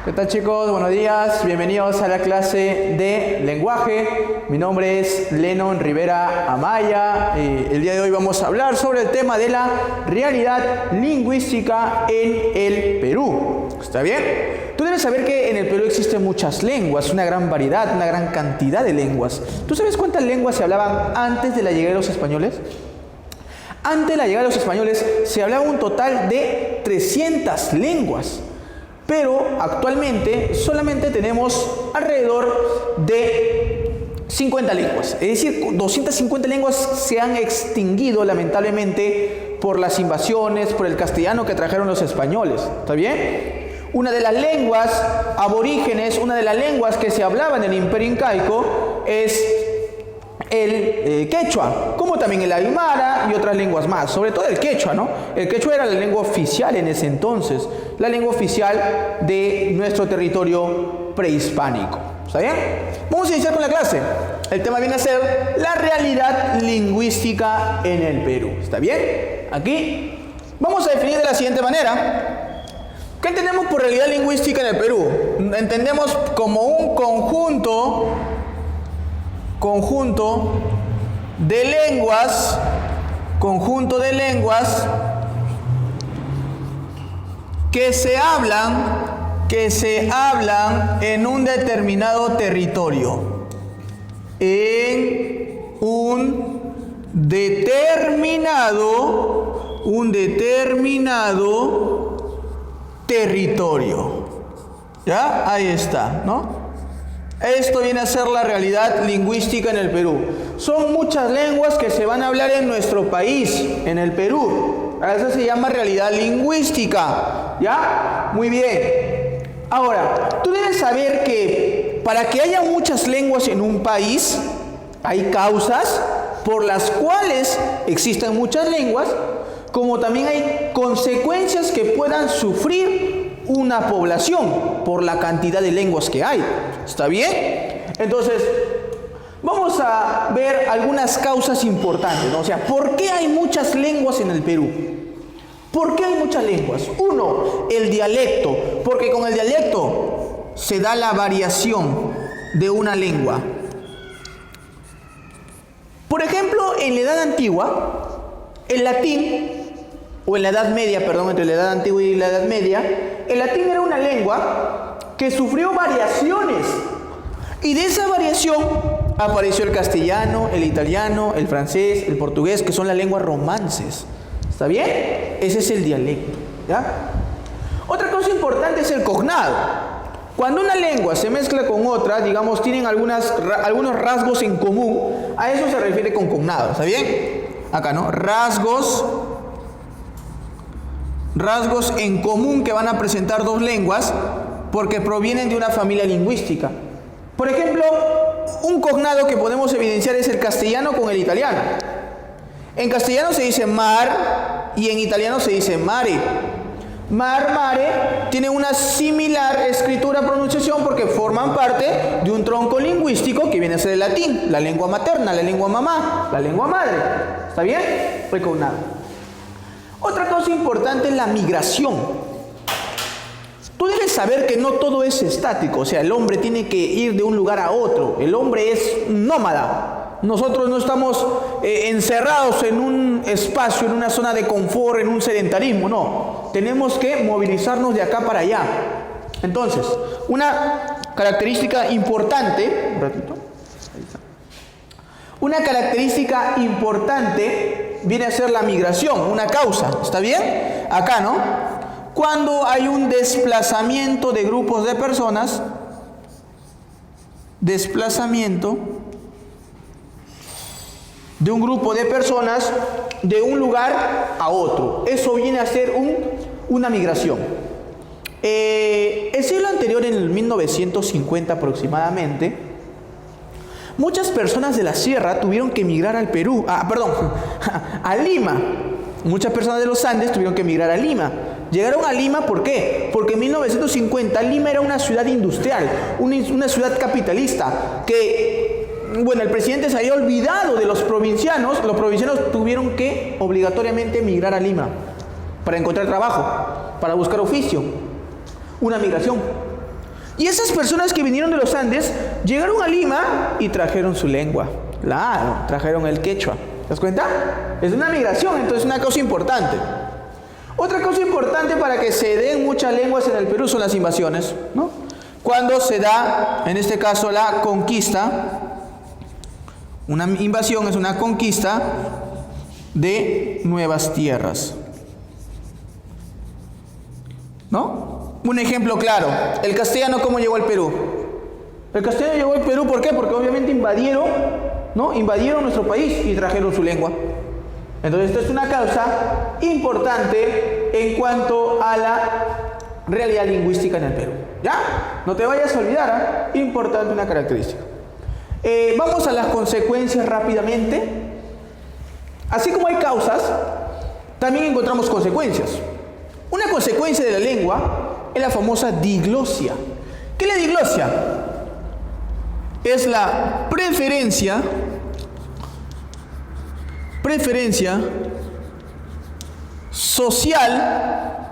¿Qué tal, chicos? Buenos días, bienvenidos a la clase de lenguaje. Mi nombre es Lennon Rivera Amaya. El día de hoy vamos a hablar sobre el tema de la realidad lingüística en el Perú. ¿Está bien? Tú debes saber que en el Perú existen muchas lenguas, una gran variedad, una gran cantidad de lenguas. ¿Tú sabes cuántas lenguas se hablaban antes de la llegada de los españoles? Antes de la llegada de los españoles se hablaba un total de 300 lenguas. Pero actualmente solamente tenemos alrededor de 50 lenguas. Es decir, 250 lenguas se han extinguido lamentablemente por las invasiones, por el castellano que trajeron los españoles. ¿Está bien? Una de las lenguas aborígenes, una de las lenguas que se hablaba en el Imperio Incaico es el quechua, como también el aymara y otras lenguas más, sobre todo el quechua, ¿no? El quechua era la lengua oficial en ese entonces, la lengua oficial de nuestro territorio prehispánico. ¿Está bien? Vamos a iniciar con la clase. El tema viene a ser la realidad lingüística en el Perú. ¿Está bien? Aquí vamos a definir de la siguiente manera. ¿Qué entendemos por realidad lingüística en el Perú? Entendemos como un conjunto de lenguas que se hablan en un determinado territorio, en un determinado territorio. ¿Ya? Ahí está, ¿no? Esto viene a ser la realidad lingüística en el Perú. Son muchas lenguas que se van a hablar en nuestro país, en el Perú. A eso se llama realidad lingüística. ¿Ya? Muy bien. Ahora, tú debes saber que para que haya muchas lenguas en un país, hay causas por las cuales existen muchas lenguas, como también hay consecuencias que puedan sufrir una población por la cantidad de lenguas que hay. ¿Está bien? Entonces, vamos a ver algunas causas importantes, ¿no? O sea, ¿por qué hay muchas lenguas en el Perú? ¿Por qué hay muchas lenguas? Uno, el dialecto, porque con el dialecto se da la variación de una lengua. Por ejemplo, en la Edad Antigua, el latín, o en la Edad Media, perdón, entre la Edad Antigua y la Edad Media, el latín era una lengua que sufrió variaciones. Y de esa variación apareció el castellano, el italiano, el francés, el portugués, que son las lenguas romances. ¿Está bien? Ese es el dialecto. ¿Ya? Otra cosa importante es el cognado. Cuando una lengua se mezcla con otra, digamos, tienen algunos rasgos en común, a eso se refiere con cognado. ¿Está bien? Acá, ¿no? Rasgos en común que van a presentar dos lenguas porque provienen de una familia lingüística. Por ejemplo, un cognado que podemos evidenciar es el castellano con el italiano. En castellano se dice mar y en italiano se dice mare. Mar, mare, tienen una similar escritura, pronunciación porque forman parte de un tronco lingüístico que viene a ser el latín, la lengua materna, la lengua mamá, la lengua madre. ¿Está bien? Fue cognado. Otra cosa importante es la migración. Tú debes saber que no todo es estático, o sea, el hombre tiene que ir de un lugar a otro. El hombre es nómada. Nosotros no estamos encerrados en un espacio, en una zona de confort, en un sedentarismo, no. Tenemos que movilizarnos de acá para allá. Entonces, una característica importante, una característica importante viene a ser la migración, una causa. ¿Está bien? Acá, ¿no? Cuando hay un desplazamiento de grupos de personas, desplazamiento de un grupo de personas de un lugar a otro. Eso viene a ser una migración. El siglo anterior, en el 1950 aproximadamente, muchas personas de la sierra tuvieron que emigrar al Perú, a Lima. Muchas personas de los Andes tuvieron que emigrar a Lima. Llegaron a Lima, ¿por qué? Porque en 1950 Lima era una ciudad industrial, una ciudad capitalista, que, bueno, el presidente se había olvidado de los provincianos tuvieron que obligatoriamente emigrar a Lima para encontrar trabajo, para buscar oficio, una migración. Y esas personas que vinieron de los Andes llegaron a Lima y trajeron su lengua. Claro, trajeron el quechua. ¿Te das cuenta? Es una migración, entonces es una cosa importante. Otra cosa importante para que se den muchas lenguas en el Perú son las invasiones, ¿no? Cuando se da, en este caso, la conquista, una invasión es una conquista de nuevas tierras, ¿no? Un ejemplo claro, el castellano, ¿cómo llegó al Perú? El castellano llegó al Perú, ¿por qué? Porque obviamente invadieron, ¿no? Invadieron nuestro país y trajeron su lengua. Entonces, esto es una causa importante en cuanto a la realidad lingüística en el Perú. ¿Ya? No te vayas a olvidar, ¿eh? Importante una característica. Vamos a las consecuencias rápidamente. Así como hay causas, también encontramos consecuencias. Una consecuencia de la lengua es la famosa diglosia. ¿Qué es la diglosia? Es la preferencia social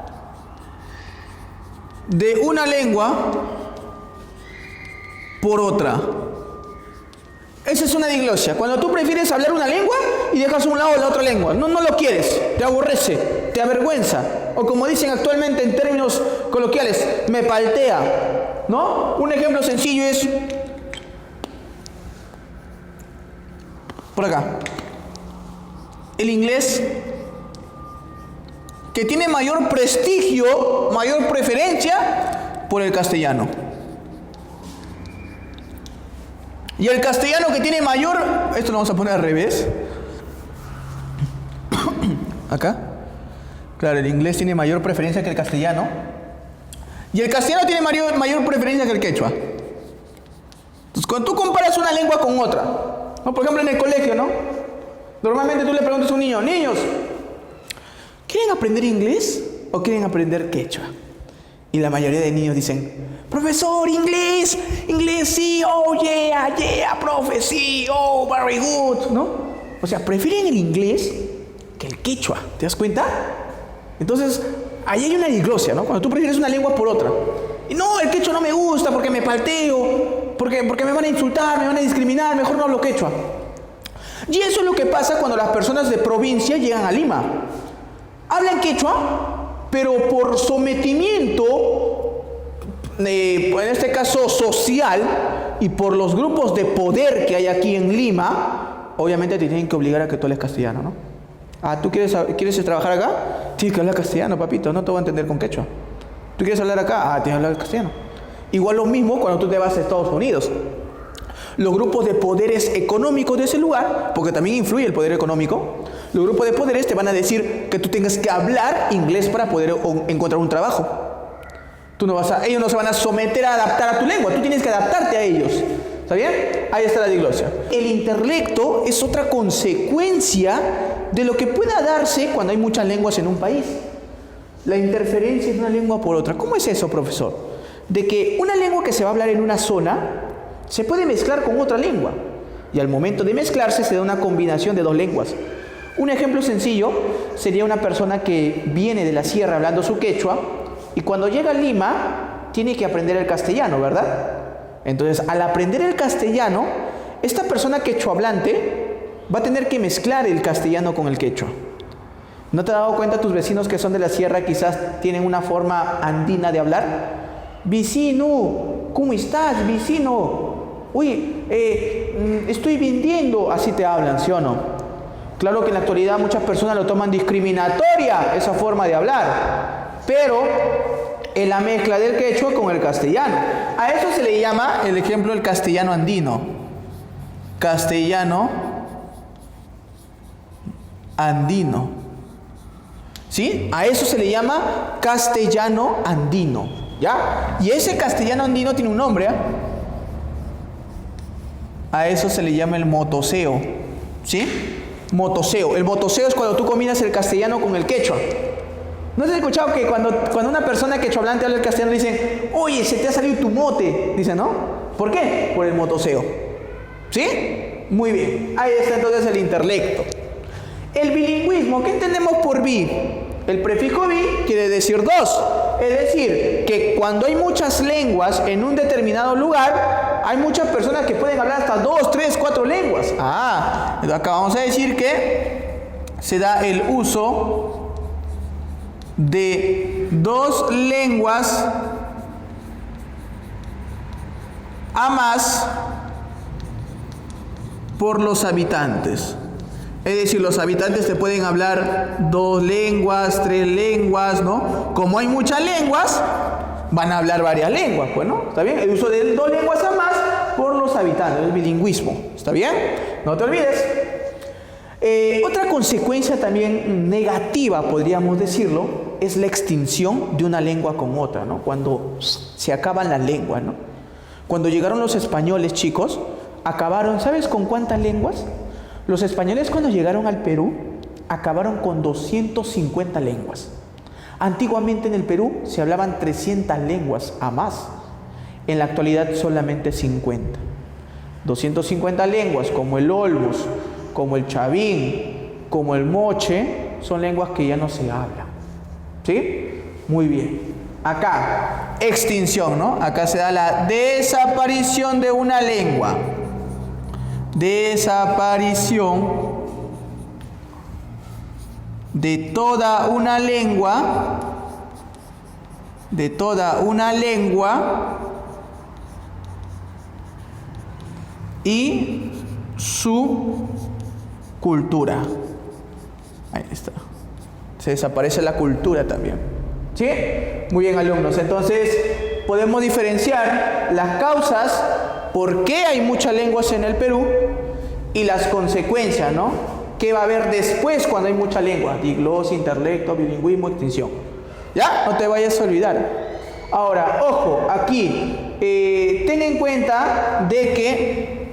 de una lengua por otra. Esa es una diglosia. Cuando tú prefieres hablar una lengua y dejas a un lado la otra lengua. No lo quieres, te aborrece, te avergüenza. O como dicen actualmente en términos coloquiales, me paltea, ¿no? Un ejemplo sencillo es por acá. El inglés, que tiene mayor prestigio, mayor preferencia por el castellano. Y el castellano que tiene mayor, esto lo vamos a poner al revés. Acá. Claro, el inglés tiene mayor preferencia que el castellano. Y el castellano tiene mayor preferencia que el quechua. Entonces, cuando tú comparas una lengua con otra, ¿no? Por ejemplo, en el colegio, ¿no? Normalmente tú le preguntas a un niño, niños, ¿quieren aprender inglés o quieren aprender quechua? Y la mayoría de niños dicen, profesor, inglés, sí, oh yeah, profe, sí, oh, very good, ¿no? O sea, prefieren el inglés que el quechua, ¿te das cuenta? Entonces, ahí hay una diglosia, ¿no? Cuando tú prefieres una lengua por otra. Y no, el quechua no me gusta porque me palteo, porque me van a insultar, me van a discriminar, mejor no hablo quechua. Y eso es lo que pasa cuando las personas de provincia llegan a Lima. Hablan quechua, pero por sometimiento, en este caso social, y por los grupos de poder que hay aquí en Lima, obviamente te tienen que obligar a que tú hables castellano, ¿no? Ah, ¿tú quieres trabajar acá? Tienes que hablar castellano, papito, no te voy a entender con quechua. ¿Tú quieres hablar acá? Ah, tienes que hablar castellano. Igual lo mismo cuando tú te vas a Estados Unidos. Los grupos de poderes económicos de ese lugar, porque también influye el poder económico, los grupos de poderes te van a decir que tú tengas que hablar inglés para poder encontrar un trabajo. Ellos no se van a someter a adaptar a tu lengua, tú tienes que adaptarte a ellos. ¿Está bien? Ahí está la diglosia. El intelecto es otra consecuencia de lo que pueda darse cuando hay muchas lenguas en un país. La interferencia de una lengua por otra. ¿Cómo es eso, profesor? De que una lengua que se va a hablar en una zona se puede mezclar con otra lengua. Y al momento de mezclarse se da una combinación de dos lenguas. Un ejemplo sencillo sería una persona que viene de la sierra hablando su quechua y cuando llega a Lima tiene que aprender el castellano, ¿verdad? Entonces, al aprender el castellano, esta persona quechuahablante va a tener que mezclar el castellano con el quechua. ¿No te has dado cuenta tus vecinos que son de la sierra quizás tienen una forma andina de hablar? Vecino, ¿cómo estás, vecino? Uy, estoy vendiendo. Así te hablan, ¿sí o no? Claro que en la actualidad muchas personas lo toman discriminatoria, esa forma de hablar. Pero en la mezcla del quechua con el castellano. A eso se le llama, el ejemplo, el castellano andino. Castellano andino. ¿Sí? A eso se le llama castellano andino. ¿Ya? Y ese castellano andino tiene un nombre, ¿eh? A eso se le llama el motoseo. ¿Sí? Motoseo. El motoseo es cuando tú combinas el castellano con el quechua. ¿No has escuchado que cuando una persona quechuahablante habla el castellano dicen, oye, se te ha salido tu mote? Dicen, ¿no? ¿Por qué? Por el motoseo. ¿Sí? Muy bien. Ahí está entonces el intelecto. El bilingüismo, ¿qué entendemos por bi? El prefijo bi quiere decir dos. Es decir, que cuando hay muchas lenguas en un determinado lugar, hay muchas personas que pueden hablar hasta 2, 3, 4 lenguas. Entonces acá vamos a decir que se da el uso de 2 lenguas a más por los habitantes. Es decir, los habitantes te pueden hablar 2 lenguas, 3 lenguas, ¿no? Como hay muchas lenguas, van a hablar varias lenguas, pues, ¿no? ¿Está bien? El uso de 2 lenguas a más por los habitantes, el bilingüismo. ¿Está bien? No te olvides. Otra consecuencia también negativa, podríamos decirlo, es la extinción de una lengua con otra, ¿no? Cuando se acaban las lenguas, ¿no? Cuando llegaron los españoles, chicos, acabaron, ¿sabes con cuántas lenguas? Los españoles cuando llegaron al Perú, acabaron con 250 lenguas. Antiguamente en el Perú se hablaban 300 lenguas a más. En la actualidad solamente 50. 250 lenguas como el olmos, como el chavín, como el moche, son lenguas que ya no se hablan. ¿Sí? Muy bien. Acá, extinción, ¿no? Acá se da la desaparición de una lengua. Desaparición de toda una lengua, y su cultura. Ahí está. Se desaparece la cultura también. ¿Sí? Muy bien, alumnos. Entonces, podemos diferenciar las causas por qué hay muchas lenguas en el Perú y las consecuencias, ¿no? ¿Qué va a haber después cuando hay mucha lengua? Diglosia, interlecto, bilingüismo, extinción. ¿Ya? No te vayas a olvidar. Ahora, ojo, aquí, ten en cuenta de que,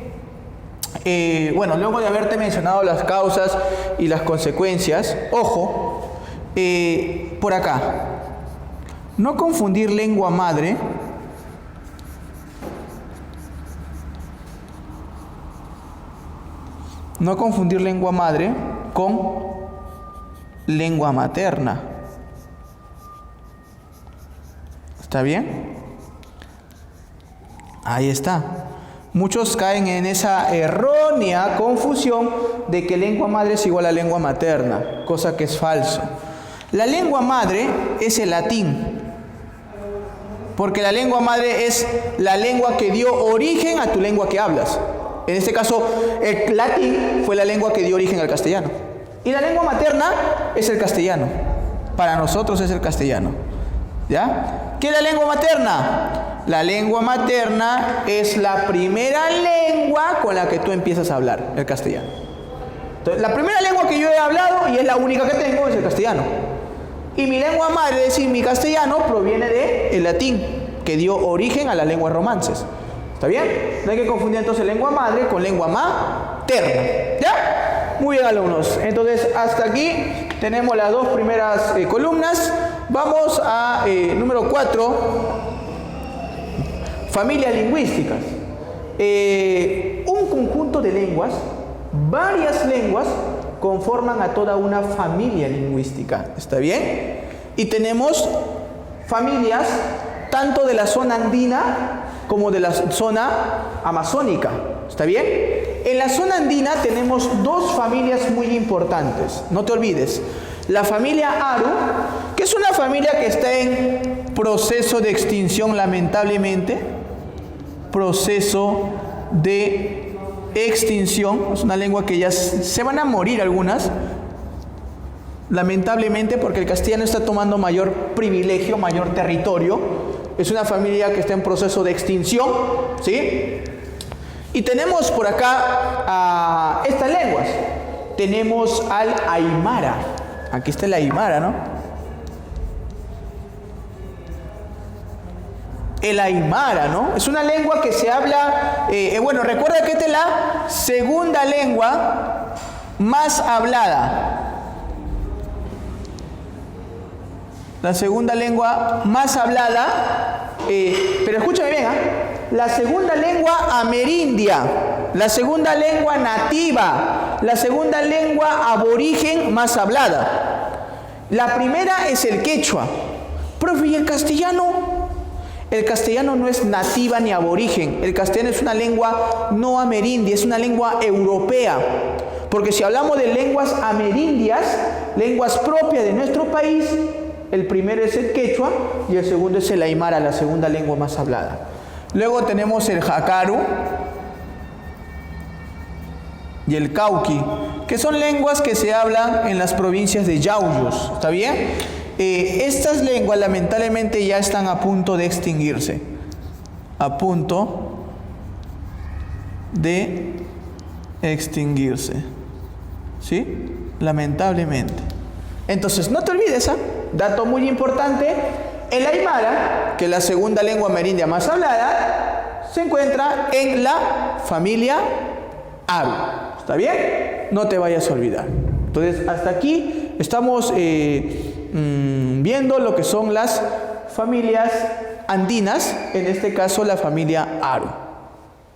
bueno, luego de haberte mencionado las causas y las consecuencias, ojo, por acá, no confundir lengua madre con lengua materna. ¿Está bien? Ahí está. Muchos caen en esa errónea confusión de que lengua madre es igual a lengua materna, cosa que es falso. La lengua madre es el latín, porque la lengua madre es la lengua que dio origen a tu lengua que hablas. En este caso, el latín fue la lengua que dio origen al castellano. Y la lengua materna es el castellano. Para nosotros es el castellano. ¿Ya? ¿Qué es la lengua materna? La lengua materna es la primera lengua con la que tú empiezas a hablar, el castellano. Entonces, la primera lengua que yo he hablado, y es la única que tengo, es el castellano. Y mi lengua madre, es decir, mi castellano, proviene del latín, que dio origen a las lenguas romances. ¿Está bien? No hay que confundir entonces lengua madre con lengua materna. ¿Ya? Muy bien, alumnos. Entonces, hasta aquí tenemos las 2 primeras columnas. Vamos a número 4, familias lingüísticas. Un conjunto de lenguas, varias lenguas, conforman a toda una familia lingüística. ¿Está bien? Y tenemos familias tanto de la zona andina como de la zona amazónica. ¿Está bien? En la zona andina tenemos 2 familias muy importantes. No te olvides. La familia Aru, que es una familia que está en proceso de extinción, lamentablemente. Proceso de extinción. Es una lengua que ya se van a morir algunas. Lamentablemente, porque el castellano está tomando mayor privilegio, mayor territorio. Es una familia que está en proceso de extinción, ¿sí? Y tenemos por acá estas lenguas. Tenemos al aymara. Aquí está el aymara, ¿no? El aymara, ¿no? Es una lengua que se habla, bueno, recuerda que esta es la segunda lengua más hablada. La segunda lengua más hablada, pero escúchame bien, la segunda lengua amerindia, la segunda lengua nativa, la segunda lengua aborigen más hablada. La primera es el quechua, Profe, ¿y el castellano? El castellano no es nativa ni aborigen. El castellano es una lengua no amerindia, es una lengua europea. Porque si hablamos de lenguas amerindias, lenguas propias de nuestro país, el primero es el quechua y el segundo es el aymara, la segunda lengua más hablada. Luego tenemos el jacaru y el cauqui, que son lenguas que se hablan en las provincias de Yauyos, ¿está bien? Estas lenguas lamentablemente ya están a punto de extinguirse, a punto de extinguirse, ¿sí? Lamentablemente. Entonces, no te olvides, dato muy importante, el aymara, que es la segunda lengua amerindia más hablada, se encuentra en la familia Aru. ¿Está bien? No te vayas a olvidar. Entonces, hasta aquí estamos viendo lo que son las familias andinas, en este caso la familia Aru.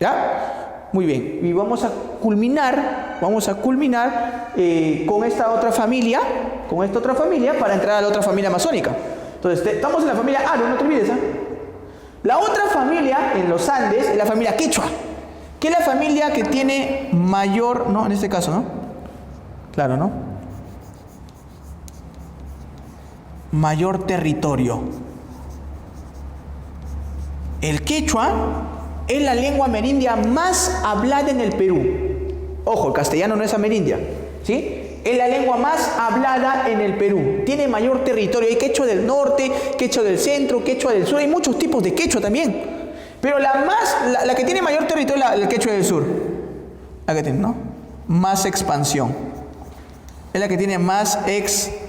¿Ya? Muy bien. Y vamos a culminar con esta otra familia, para entrar a la otra familia amazónica. Entonces, estamos en la familia Aru, no te olvides. La otra familia en los Andes es la familia Quechua, que es la familia que tiene mayor, ¿no? En este caso, ¿no? Claro, ¿no? Mayor territorio. El quechua es la lengua amerindia más hablada en el Perú. Ojo, el castellano no es amerindia, ¿sí? Es la lengua más hablada en el Perú. Tiene mayor territorio. Hay quechua del norte, quechua del centro, quechua del sur. Hay muchos tipos de quechua también. Pero la que tiene mayor territorio es el quechua del sur. La que tiene, ¿no? Más expansión. Es la que tiene más expansión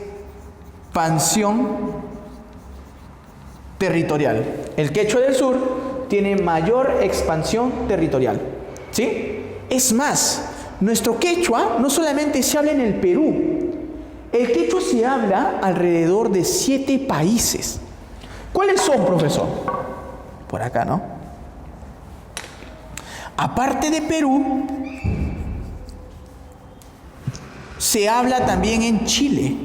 territorial. El quechua del sur tiene mayor expansión territorial. ¿Sí? Es más, nuestro quechua no solamente se habla en el Perú. El quechua se habla alrededor de 7 países. ¿Cuáles son, profesor? Por acá, ¿no? Aparte de Perú, se habla también en Chile.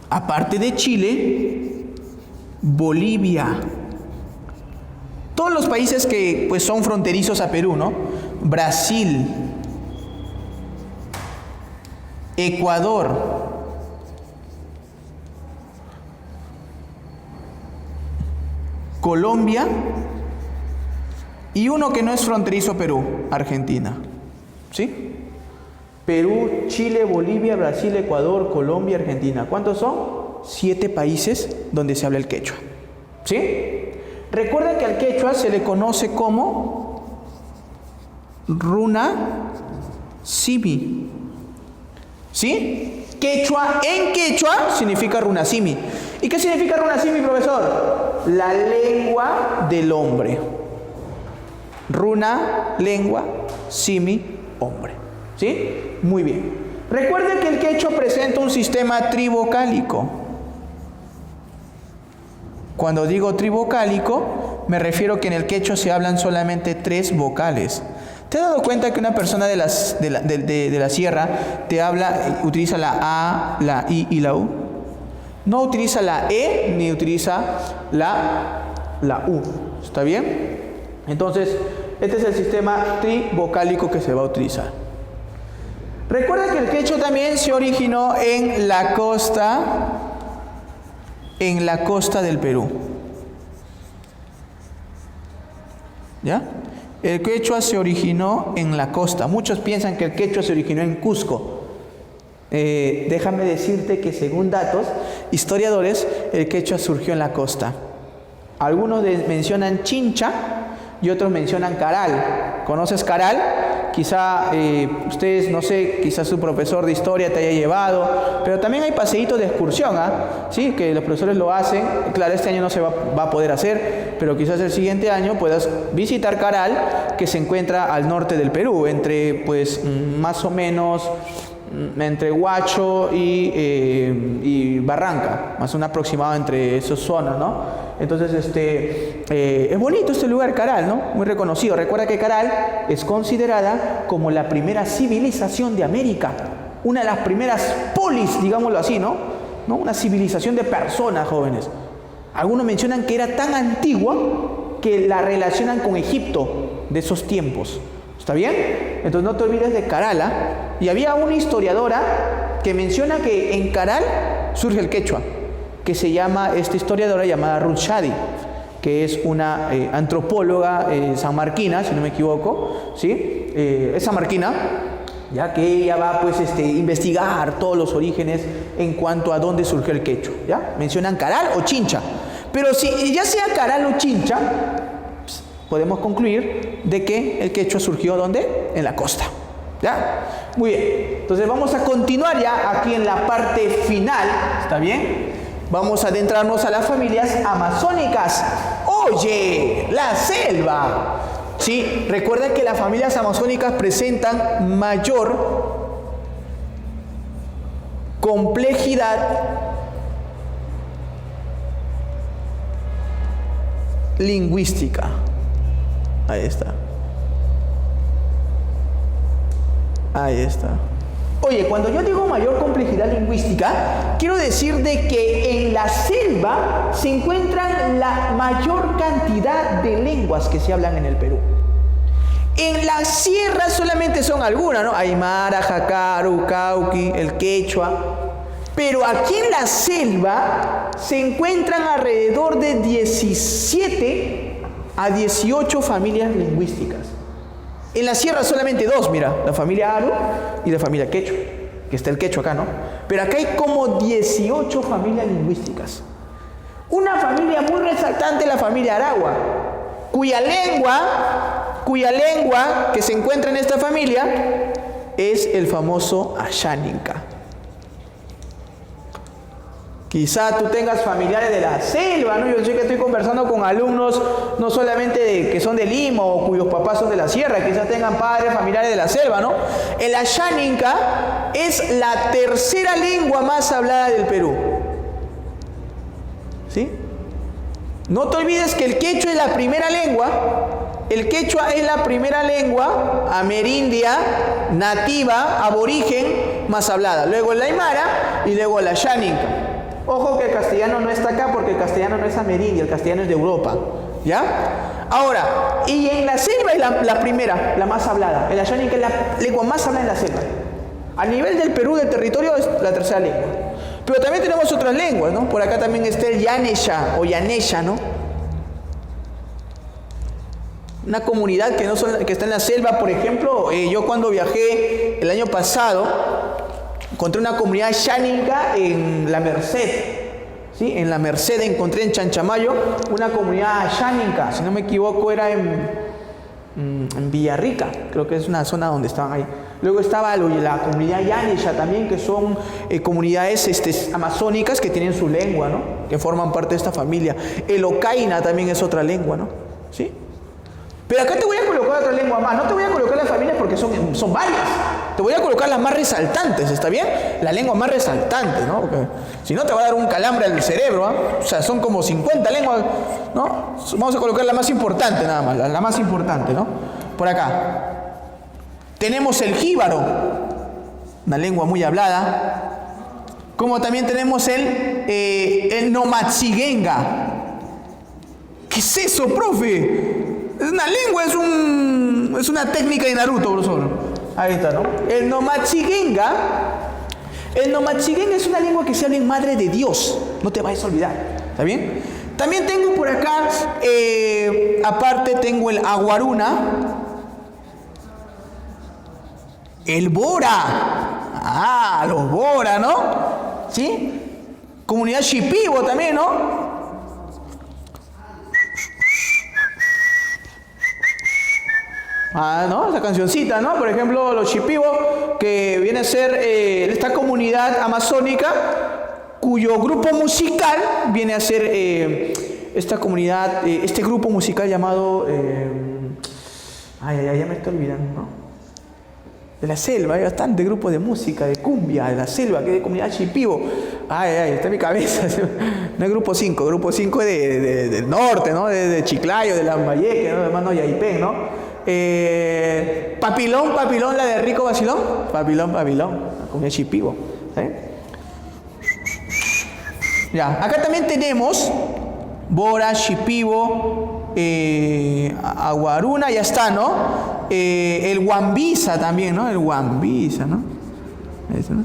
Aparte de Chile, Bolivia. Todos los países que pues son fronterizos a Perú, ¿no? Brasil, Ecuador, Colombia y uno que no es fronterizo a Perú, Argentina. ¿Sí? Perú, Chile, Bolivia, Brasil, Ecuador, Colombia, Argentina. ¿Cuántos son? 7 países donde se habla el quechua. ¿Sí? Recuerda que al quechua se le conoce como runa simi. ¿Sí? Quechua en quechua significa runa simi. ¿Y qué significa runa simi, profesor? La lengua del hombre. Runa, lengua, simi, hombre. ¿Sí? Muy bien. Recuerden que el quechua presenta un sistema trivocálico. Cuando digo trivocálico, me refiero que en el quechua se hablan solamente 3 vocales. ¿Te has dado cuenta que una persona de la sierra te habla, utiliza la A, la I y la U? No utiliza la E ni utiliza la U. ¿Está bien? Entonces, este es el sistema trivocálico que se va a utilizar. Recuerda que el quechua también se originó en la costa del Perú. ¿Ya? El quechua se originó en la costa. Muchos piensan que el quechua se originó en Cusco. Déjame decirte que según datos historiadores, el quechua surgió en la costa. Algunos mencionan Chincha y otros mencionan Caral. ¿Conoces Caral? Quizá ustedes, no sé, quizás su profesor de historia te haya llevado, pero también hay paseitos de excursión, ¿sí? Que los profesores lo hacen. Claro, este año no se va a poder hacer, pero quizás el siguiente año puedas visitar Caral, que se encuentra al norte del Perú, entre, pues, más o menos, entre Huacho y Barranca, más o menos aproximado entre esas zonas, ¿no? Entonces, es bonito este lugar, Caral, ¿no? Muy reconocido. Recuerda que Caral es considerada como la primera civilización de América, una de las primeras polis, digámoslo así, ¿no? ¿no? Una civilización de personas, jóvenes. Algunos mencionan que era tan antigua que la relacionan con Egipto de esos tiempos. ¿Está bien? Entonces no te olvides de Karala. Y había una historiadora que menciona que en Caral surge el quechua, que se llama, esta historiadora llamada Ruth Shadi, que es una antropóloga sanmarquina, si no me equivoco, ¿sí? Es sanmarquina, ya que ella va pues investigar todos los orígenes en cuanto a dónde surgió el quechua, ¿ya? Mencionan Caral o Chincha, pero si ya sea Caral o Chincha, pues, podemos concluir de que el quechua surgió ¿dónde? En la costa, ¿ya? Muy bien, entonces vamos a continuar ya aquí en la parte final, ¿está bien? Vamos a adentrarnos a las familias amazónicas. Oye, la selva. Sí, recuerda que las familias amazónicas presentan mayor complejidad lingüística. Ahí está. Ahí está. Oye, cuando yo digo mayor complejidad lingüística, quiero decir de que en la selva se encuentran la mayor cantidad de lenguas que se hablan en el Perú. En la sierra solamente son algunas, ¿no? Aymara, Jacaru, Cauqui, el quechua. Pero aquí en la selva se encuentran alrededor de 17 a 18 familias lingüísticas. En la sierra solamente dos, mira, la familia Aru y la familia Quechua, que está el quechua acá, ¿no? Pero acá hay como 18 familias lingüísticas. Una familia muy resaltante es la familia Aragua, cuya lengua que se encuentra en esta familia es el famoso Ashaninka. Quizá tú tengas familiares de la selva, ¿no? Yo sé que estoy conversando con alumnos no solamente que son de Lima o cuyos papás son de la sierra, quizás tengan padres familiares de la selva, ¿no? El Ashaninka es la tercera lengua más hablada del Perú. ¿Sí? No te olvides que el quechua es la primera lengua. El quechua es la primera lengua amerindia, nativa, aborigen, más hablada. Luego el aymara y luego el Ashaninka. Ojo que el castellano no está acá porque el castellano no es amerindio, el castellano es de Europa, ¿ya? Ahora, y en la selva es la primera, la más hablada. El Ashaninka es la lengua más hablada en la selva. A nivel del Perú, del territorio, es la tercera lengua. Pero también tenemos otras lenguas, ¿no? Por acá también está el Yanesha o Yanesha, ¿no? Una comunidad que está en la selva, por ejemplo, yo cuando viajé el año pasado, encontré una comunidad Ashaninka en La Merced, ¿sí? En La Merced encontré en Chanchamayo una comunidad Ashaninka, si no me equivoco era en Villarrica, creo que es una zona donde estaban ahí. Luego estaba la comunidad Yanesha también, que son comunidades amazónicas que tienen su lengua, ¿no? Que forman parte de esta familia. El Ocaina también es otra lengua, ¿no? ¿Sí? Pero acá te voy a colocar otra lengua más, no te voy a colocar las familias porque son varias. Te voy a colocar las más resaltantes, ¿está bien? La lengua más resaltante, ¿no? Porque si no te va a dar un calambre al cerebro, ¿eh? O sea, son como 50 lenguas, ¿no? Vamos a colocar la más importante nada más, la más importante, ¿no? Por acá. Tenemos el jíbaro, una lengua muy hablada. Como también tenemos el nomatsigenga. ¿Qué es eso, profe? Es una lengua, es una técnica de Naruto, profesor. Ahí está, ¿no? El nomatsigenga es una lengua que se habla en Madre de Dios. No te vayas a olvidar, ¿está bien? También tengo por acá, aparte tengo el aguaruna, el bora. Los bora, ¿no? ¿Sí? Comunidad Shipibo también, ¿no? ¿No? Esa cancioncita, ¿no? Por ejemplo, los Shipibo, que viene a ser esta comunidad amazónica, cuyo grupo musical viene a ser esta comunidad, este grupo musical llamado, ya me estoy olvidando, ¿no? De la selva, hay bastante grupos de música, de cumbia, de la selva, que es de comunidad Shipibo. Está en mi cabeza. No es grupo 5, grupo 5 es del norte, ¿no? De Chiclayo, de Lambayeque, ¿no? De Mano Yaipén, ¿no? Papilón, la de Rico Basilón. Papilón, la comunidad Shipibo. ¿Sí? Ya, acá también tenemos Bora, Shipibo, Aguaruna, ya está, ¿no? El Huambisa también, ¿no? El Huambisa, ¿no? ¿Eso, no?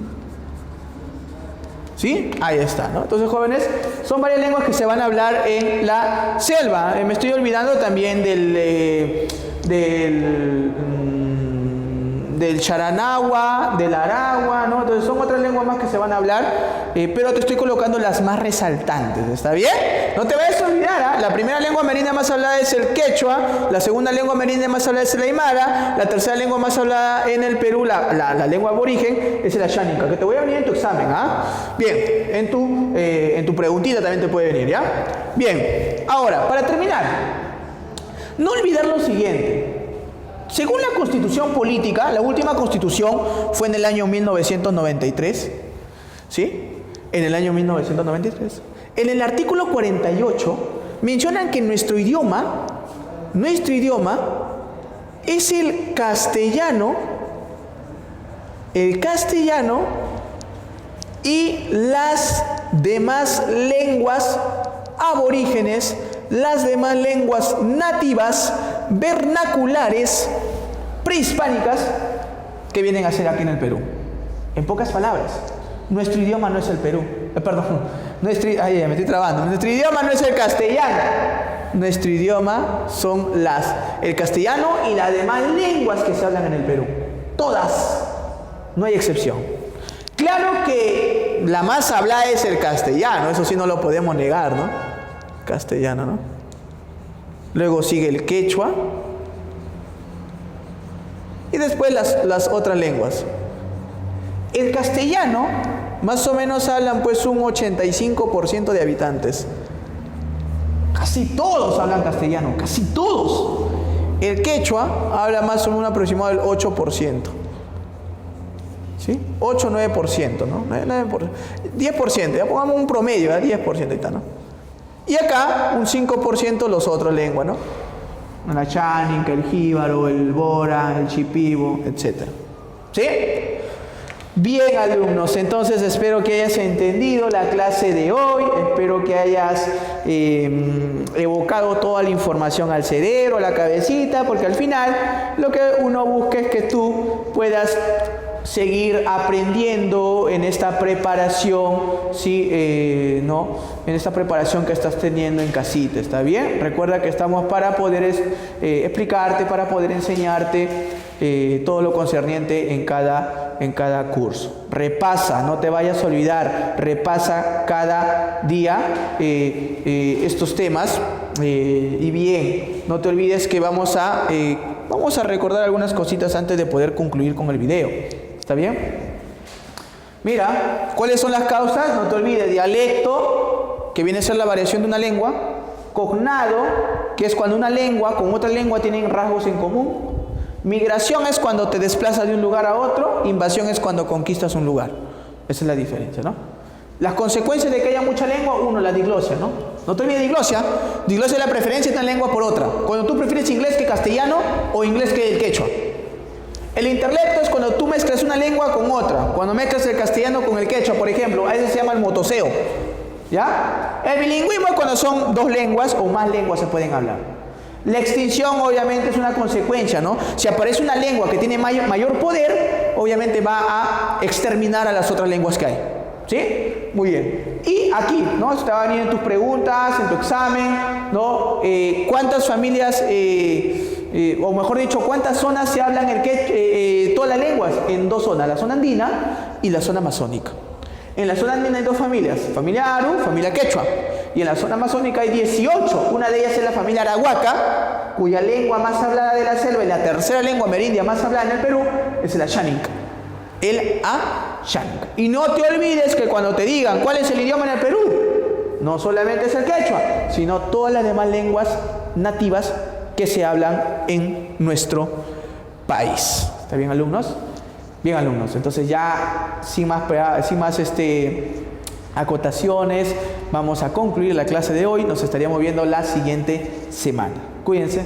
¿Sí? Ahí está, ¿no? Entonces, jóvenes, son varias lenguas que se van a hablar en la selva. Me estoy olvidando también del charanagua, del aragua, ¿no? Entonces son otras lenguas más que se van a hablar, pero te estoy colocando las más resaltantes, ¿está bien? No te vayas a olvidar, ¿eh? La primera lengua amerindia más hablada es el quechua, la segunda lengua amerindia más hablada es el aymara, la tercera lengua más hablada en el Perú, la lengua aborigen, es el asháninka, que te voy a venir en tu examen, ¿ah? Bien, en tu preguntita también te puede venir, ¿ya? Bien, ahora, para terminar, no olvidar lo siguiente. Según la Constitución Política, la última Constitución fue en el año 1993, ¿sí? En el año 1993. En el artículo 48 mencionan que nuestro idioma es el castellano y las demás lenguas aborígenes, las demás lenguas nativas, vernaculares, prehispánicas, que vienen a ser aquí en el Perú. En pocas palabras, nuestro idioma no es el Perú. Me estoy trabando. Nuestro idioma no es el castellano. Nuestro idioma son el castellano y las demás lenguas que se hablan en el Perú. Todas. No hay excepción. Claro que la más hablada es el castellano, eso sí no lo podemos negar, ¿no? Castellano, ¿no? Luego sigue el quechua y después las otras lenguas. El castellano, más o menos hablan pues un 85% de habitantes. Casi todos hablan castellano, casi todos. El quechua habla más o menos un aproximado del 8%. ¿Sí? 8 o 9%, ¿no? 10%, ya pongamos un promedio, ¿eh? 10% ahí está, ¿no? Y acá un 5% los otros lenguas, ¿no? El asháninka, el jíbaro, el bora, el shipibo, etc. ¿Sí? Bien, alumnos, entonces espero que hayas entendido la clase de hoy, espero que hayas evocado toda la información al cerebro, a la cabecita, porque al final lo que uno busca es que tú puedas seguir aprendiendo en esta preparación, ¿sí? ¿No? En esta preparación que estás teniendo en casita, ¿está bien? Recuerda que estamos para poder explicarte, para poder enseñarte todo lo concerniente en cada curso. Repasa, no te vayas a olvidar, repasa cada día estos temas y bien, no te olvides que vamos a recordar algunas cositas antes de poder concluir con el video. ¿Está bien? Mira, ¿cuáles son las causas? No te olvides, dialecto, que viene a ser la variación de una lengua, cognado, que es cuando una lengua con otra lengua tienen rasgos en común, migración es cuando te desplazas de un lugar a otro, invasión es cuando conquistas un lugar. Esa es la diferencia, ¿no? Las consecuencias de que haya mucha lengua, uno, la diglosia, ¿no? No te olvides diglosia. Diglosia es la preferencia de una lengua por otra. Cuando tú prefieres inglés que castellano o inglés que el quechua. El interlecto es cuando tú mezclas una lengua con otra. Cuando mezclas el castellano con el quechua, por ejemplo, a eso se llama el motoseo. ¿Ya? El bilingüismo es cuando son dos lenguas o más lenguas se pueden hablar. La extinción obviamente es una consecuencia, ¿no? Si aparece una lengua que tiene mayor poder, obviamente va a exterminar a las otras lenguas que hay. ¿Sí? Muy bien. Y aquí, ¿no? Te van a venir en tus preguntas, en tu examen, ¿no? ¿Cuántas familias, o mejor dicho, cuántas zonas se hablan todas las lenguas? En dos zonas, la zona andina y la zona amazónica. En la zona andina hay dos familias, familia Aru, familia quechua. Y en la zona amazónica hay 18. Una de ellas es la familia arahuaca, cuya lengua más hablada de la selva y la tercera lengua amerindia más hablada en el Perú es el asháninka. El asháninka. Y no te olvides que cuando te digan cuál es el idioma en el Perú, no solamente es el quechua, sino todas las demás lenguas nativas que se hablan en nuestro país. ¿Está bien, alumnos? Bien, alumnos. Entonces ya sin más acotaciones, vamos a concluir la clase de hoy. Nos estaríamos viendo la siguiente semana. Cuídense.